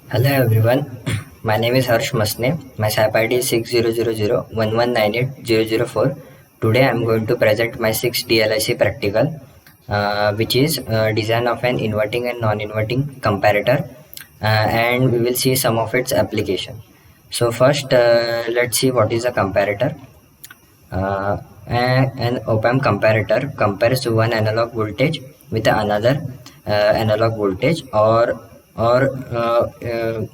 Hello everyone, my name is Harsh Masne. My SAP ID is 600011980004. Today I am going to present my 6th DLIC practical, which is design of an inverting and non-inverting comparator, and we will see some of its application. So first, let's see what is a comparator. An op-amp comparator compares one analog voltage with another analog voltage or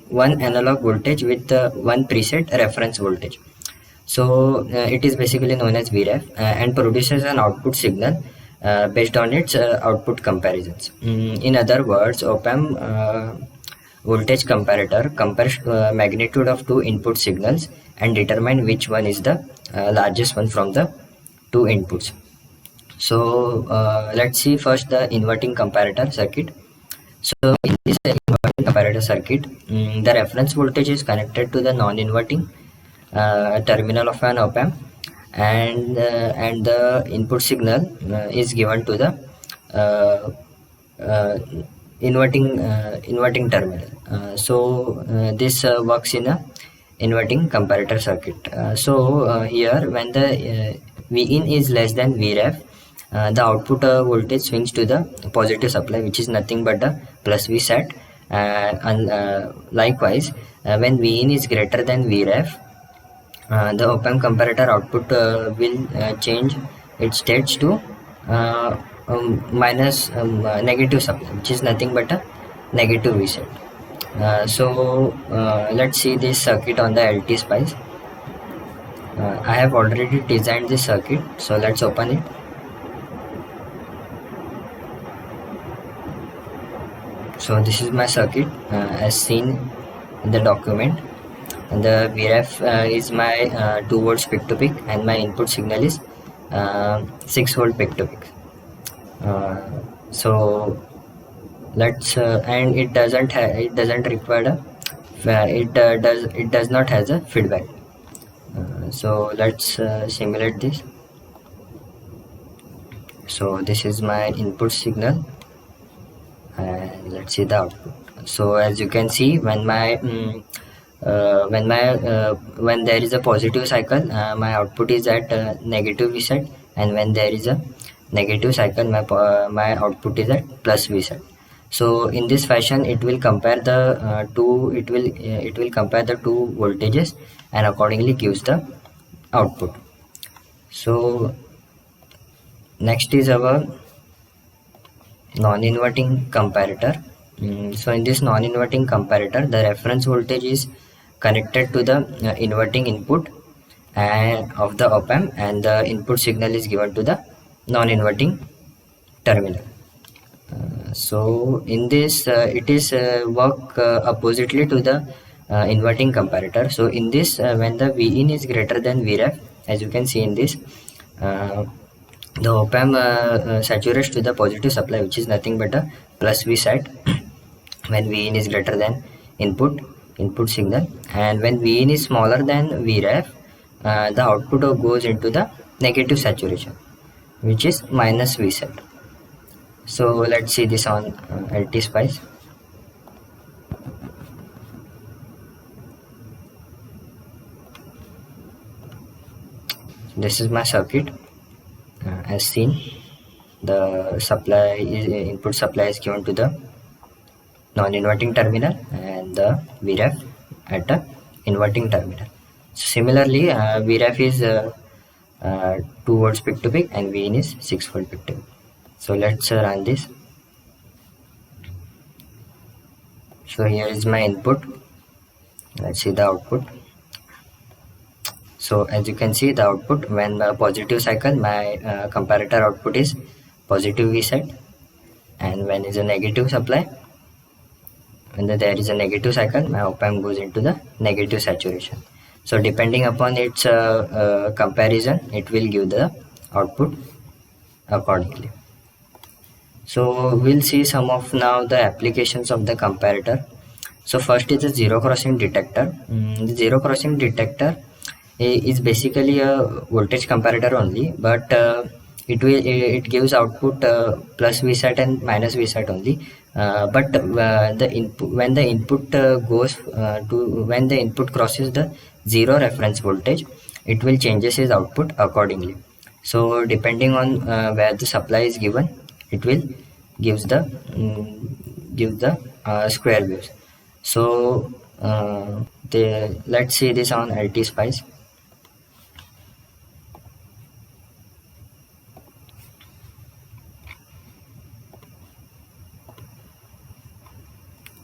one analog voltage with one preset reference voltage. So it is basically known as VREF and produces an output signal based on its output comparisons. In other words, op-amp voltage comparator compares magnitude of two input signals and determine which one is the largest one from the two inputs. So let's see first the inverting comparator circuit. So in this inverting comparator circuit, the reference voltage is connected to the non-inverting terminal of an op-amp, and the input signal is given to the uh, uh, inverting terminal. This works in a inverting comparator circuit. Here when the Vin is less than Vref, the output voltage swings to the positive supply, which is nothing but the plus Vsat. Likewise, when Vin is greater than Vref, the op-amp comparator output will change its states to negative supply, which is nothing but a negative reset. Let's see this circuit on the LT Spice. I have already designed this circuit, so let's open it. So this is my circuit as seen in the document, and the VRF is my 2 volts peak to peak, and my input signal is 6 volt peak to peak. Let's and it doesn't require it does not has a feedback. So let's simulate this. So this is my input signal, and let's see the output. So as you can see, when there is a positive cycle, my output is at negative Vset, and when there is a negative cycle, my output is at plus Vset. So in this fashion, it will compare the it will compare the two voltages and accordingly gives the output. So next is our non-inverting comparator. So in this non-inverting comparator, the reference voltage is connected to the inverting input of the op-amp, and the input signal is given to the non-inverting terminal. So in this it is work oppositely to the inverting comparator. So in this when the Vin is greater than Vref, as you can see in this, the op-amp saturates to the positive supply, which is nothing but a plus Vsat when Vin is greater than input signal, and when Vin is smaller than Vref, the output goes into the negative saturation, which is minus Vsat. So let's see this on LT Spice. This is my circuit as seen. The input supply is given to the non-inverting terminal, and the Vref at the inverting terminal. So similarly, Vref is 2 volts peak to peak, and Vin is 6 volt peak to peak. So let's run this. So here is my input. Let's see the output. So as you can see, the output when the positive cycle, my comparator output is positive Vset, and when is a negative supply, when there is a negative cycle, my op-amp goes into the negative saturation. So depending upon its comparison, it will give the output accordingly. So we'll see some of now the applications of the comparator. So first is the zero crossing detector. The zero crossing detector is basically a voltage comparator only, but it gives output plus Vsat and minus Vsat only, but the input when the input goes to when the input crosses the zero reference voltage, it will changes its output accordingly. So depending on where the supply is given, it will gives the square waves. So let's see this on LT Spice.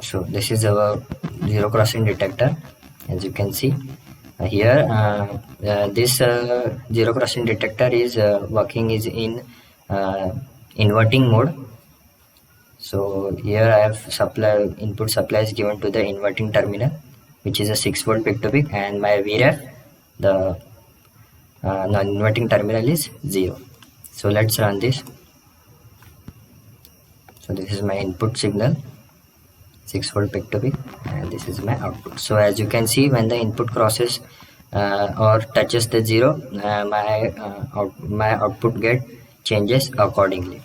So this is our zero crossing detector. As you can see here, this zero crossing detector is working is in inverting mode. So here I have input supply is given to the inverting terminal, which is a 6 volt peak to peak, and my VREF, the non-inverting terminal, is 0. So let's run this. So this is my input signal, 6 volt peak to peak, and this is my output. So as you can see, when the input crosses or touches the 0, my output get changes accordingly,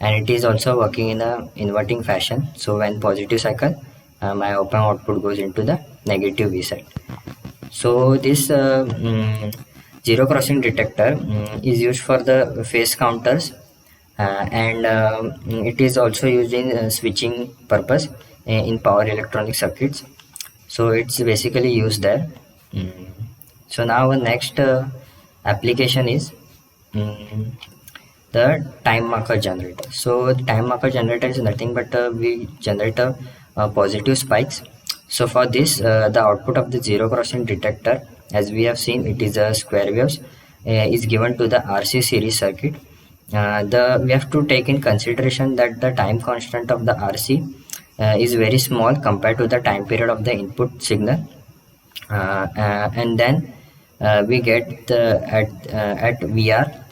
and it is also working in a inverting fashion. So when positive cycle, my op-amp output goes into the negative V side. So this zero crossing detector is used for the phase counters, and it is also used in switching purpose in power electronic circuits. So it's basically used there. So now our next application is the time marker generator. So the time marker generator is nothing but we generate positive spikes. So for this, the output of the zero crossing detector, as we have seen, it is a square waves, is given to the RC series circuit. We have to take in consideration that the time constant of the RC is very small compared to the time period of the input signal, and then we get at VR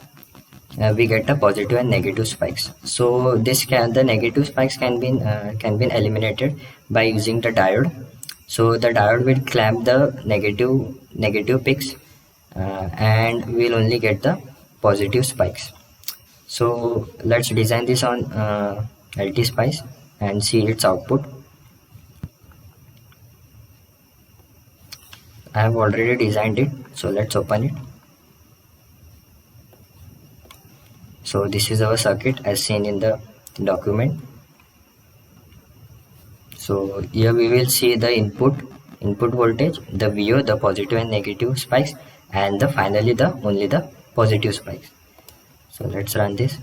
we get a positive and negative spikes. So the negative spikes can be eliminated by using the diode. So the diode will clamp the negative peaks, and we'll only get the positive spikes. So let's design this on LT Spice and see its output. I have already designed it, so let's open it. So this is our circuit as seen in the document. So here we will see the input voltage, the VO, the positive and negative spikes, and finally only the positive spikes. So let's run this.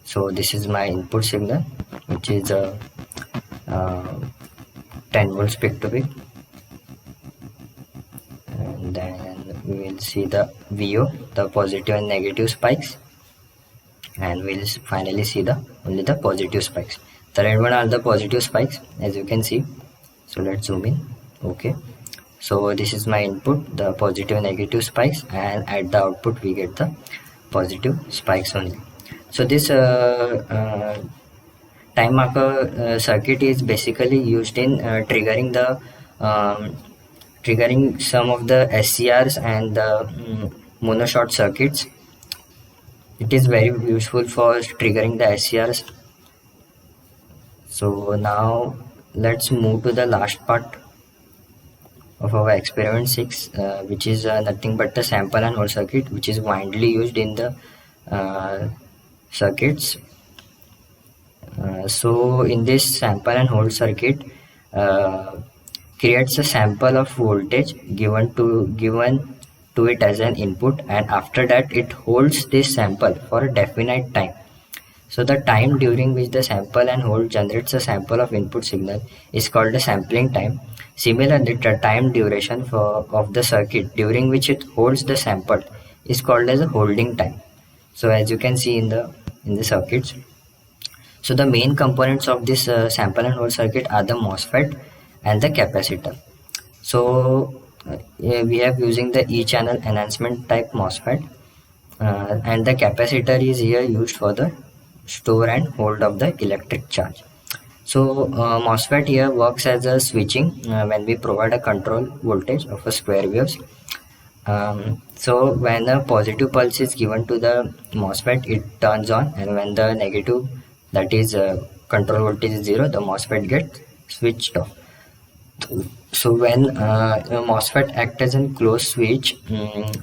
So this is my input signal, which is a 10 volts peak to peak, and then we will see the VO, the positive and negative spikes, and we'll finally see only the positive spikes. The red one are the positive spikes, as you can see. So let's zoom in. Okay, so this is my input, the positive and negative spikes, and at the output we get the positive spikes only. So this time marker circuit is basically used in triggering some of the SCRs and the mono short circuits. It is very useful for triggering the SCRs. So now let's move to the last part of our experiment 6, which is nothing but the sample and hold circuit, which is widely used in the circuits. So in this sample and hold circuit, creates a sample of voltage given to it as an input, and after that it holds this sample for a definite time. So the time during which the sample and hold generates a sample of input signal is called the sampling time. Similarly, the time duration of the circuit during which it holds the sample is called as a holding time. So as you can see in the circuits, so the main components of this sample and hold circuit are the MOSFET and the capacitor. So we have using the E-channel enhancement type MOSFET, and the capacitor is here used for the store and hold of the electric charge. So MOSFET here works as a switching when we provide a control voltage of a square waves. So when a positive pulse is given to the MOSFET, it turns on, and when the negative that is control voltage is 0, the MOSFET gets switched off. So when a MOSFET acts as a closed switch,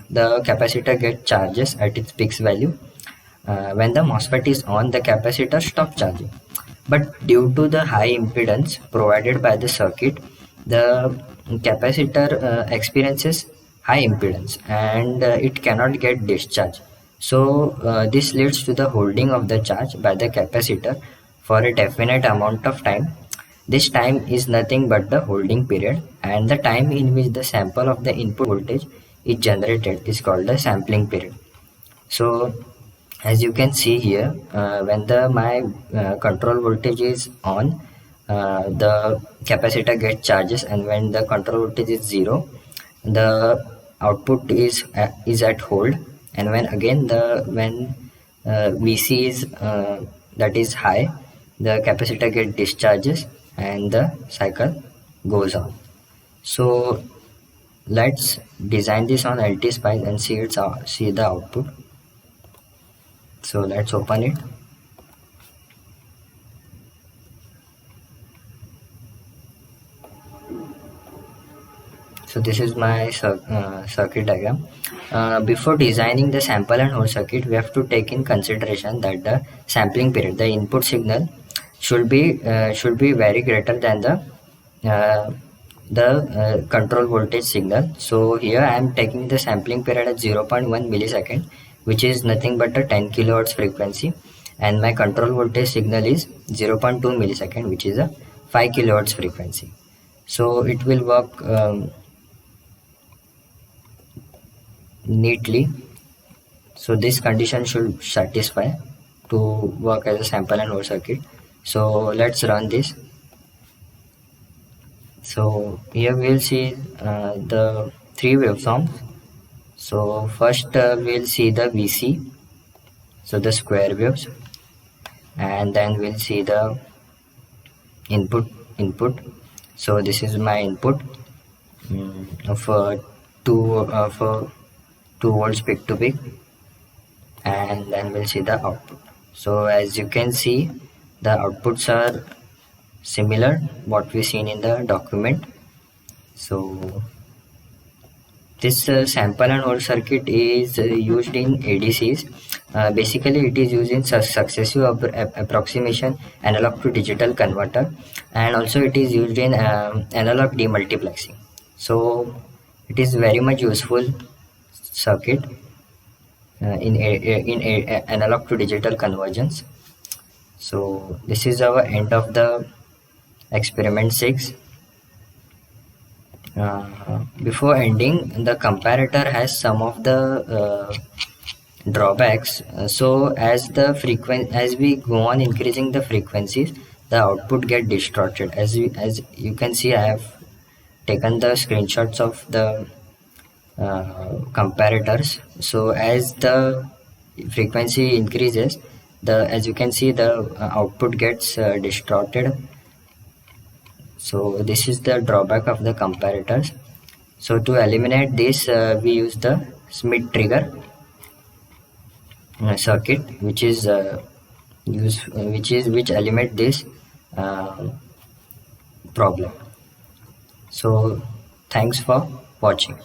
the capacitor gets charges at its peak value. When the MOSFET is on, the capacitor stops charging. But due to the high impedance provided by the circuit, the capacitor experiences high impedance and it cannot get discharged. So this leads to the holding of the charge by the capacitor for a definite amount of time. This time is nothing but the holding period, and the time in which the sample of the input voltage is generated is called the sampling period. So as you can see here, when the my control voltage is on, the capacitor gets charges, and when the control voltage is 0, the output is at hold, and when VC is that is high, the capacitor gets discharges and the cycle goes on. So let's design this on LT-Spice and see the output. So let's open it. So this is my circuit diagram. Before designing the sample and hold circuit, we have to take in consideration that the sampling period, the input signal, should be very greater than the control voltage signal. So here I am taking the sampling period at 0.1 millisecond, which is nothing but a 10 kilohertz frequency, and my control voltage signal is 0.2 millisecond, which is a 5 kilohertz frequency. So it will work neatly. So this condition should satisfy to work as a sample and hold circuit. So let's run this. So here we'll see the three waveforms. So first we'll see the VC, so the square waves, and then we'll see the input. So this is my input for 2 volts peak to peak, and then we'll see the output. So as you can see, the outputs are similar what we seen in the document. So this sample and hold circuit is used in ADCs. Basically it is used in successive approximation analog to digital converter, and also it is used in analog demultiplexing. So it is very much useful circuit in analog to digital convergence. So this is our end of the experiment 6. Before ending, the comparator has some of the drawbacks. So as we go on increasing the frequencies, the output get distorted. As you can see, I have taken the screenshots of the comparators. So as the frequency increases, as you can see, the output gets distorted. So this is the drawback of the comparators. So to eliminate this, we use the Schmitt trigger circuit, which eliminate this problem. So thanks for watching.